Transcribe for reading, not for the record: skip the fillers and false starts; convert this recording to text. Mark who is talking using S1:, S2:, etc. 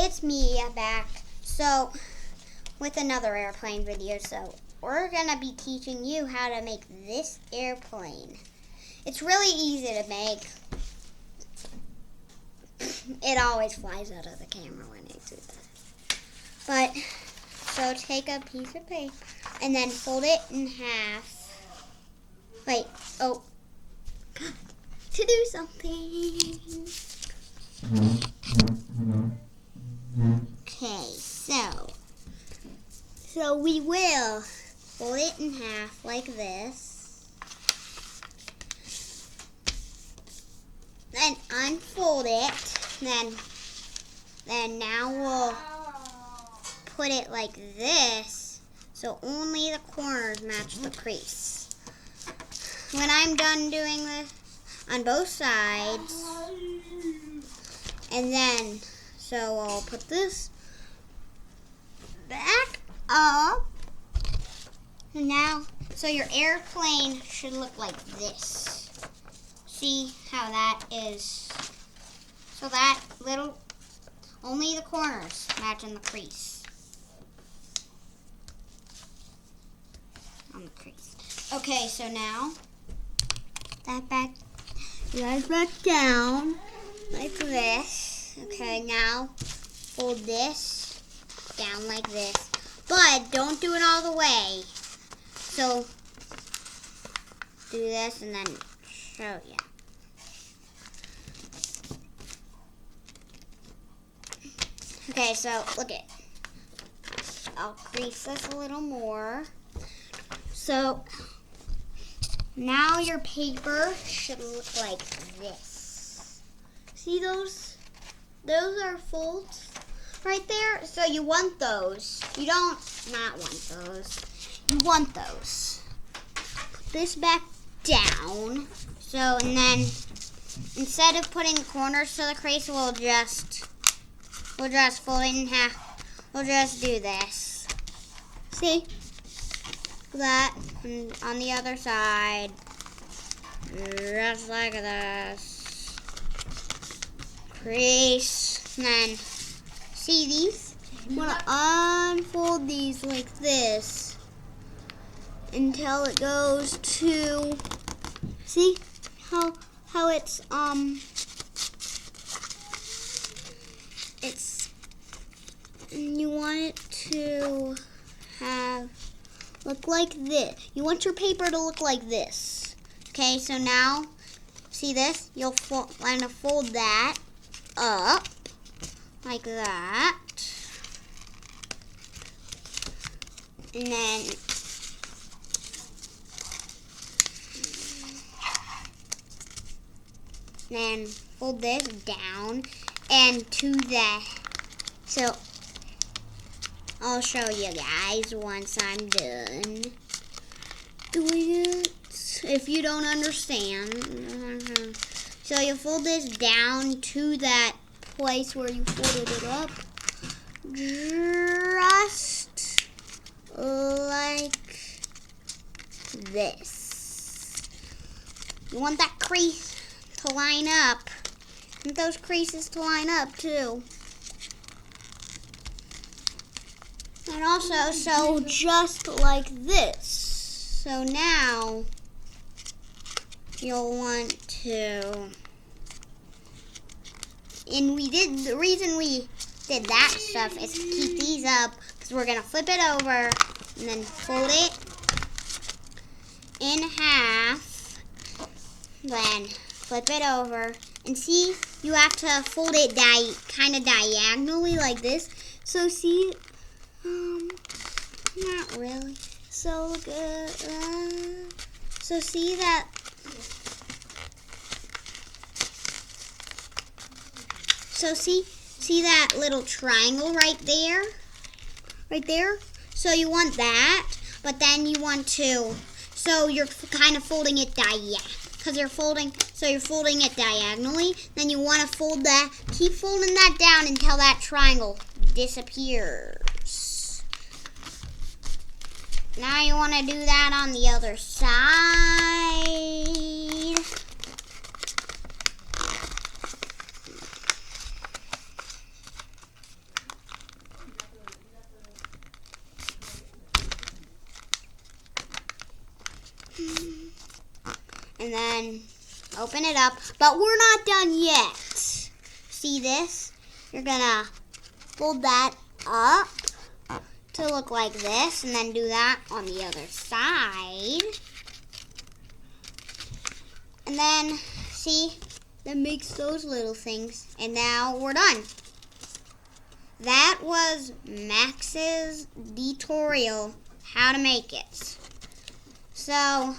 S1: it's me back. So, with another airplane video. So, we're gonna be teaching you how to make this airplane. It's really easy to make. It always flies out of the camera when I do that. But, so take a piece of paper and then fold it in half. Wait, oh, to do something. Okay, so we will fold it in half like this. Then unfold it. Then now we'll put it like this, so only the corners match the crease. When I'm done doing this on both sides, and then so I'll put this back up. And now, so your airplane should look like this. See how that is? So that little, only the corners matching the crease. On the crease. Okay, so now that back, you guys back down like this. Okay, now fold this down like this, but don't do it all the way. So do this and then show you. Okay, so look it. I'll crease this a little more. So now your paper should look like this. See those? Those are folds right there. So you want those. You don't not want those. You want those. Put this back down. So, and then instead of putting corners to the crease, we'll just fold it in half. We'll just do this. See? That. And on the other side. Just like this. Crease. And then, see these? You want to unfold these like this until it goes to, see how it's you want it to look like this. You want your paper to look like this. Okay, so now, see this? You'll want to fold that up like that. And then fold this down and to the, so I'll show you guys once I'm done doing it, if you don't understand. So you fold this down to that place where you folded it up, just like this. You want that crease to line up. You want those creases to line up too. And also, so just like this. So now you'll want to, and the reason we did that stuff is to keep these up, because we're going to flip it over and then fold it in half, then flip it over, and see, you have to fold it kind of diagonally like this. So see, not really. So good. So see that. So see that little triangle right there? Right there? So you want that, but then you want to, so you're kind of folding it because you're folding it diagonally. Then you want to fold that, keep folding that down until that triangle disappears. Now you want to do that on the other side. and then open it up. But we're not done yet. See this? You're gonna fold that up to look like this, and then do that on the other side. And then, see, that makes those little things. And now we're done. That was Max's tutorial how to make it. So,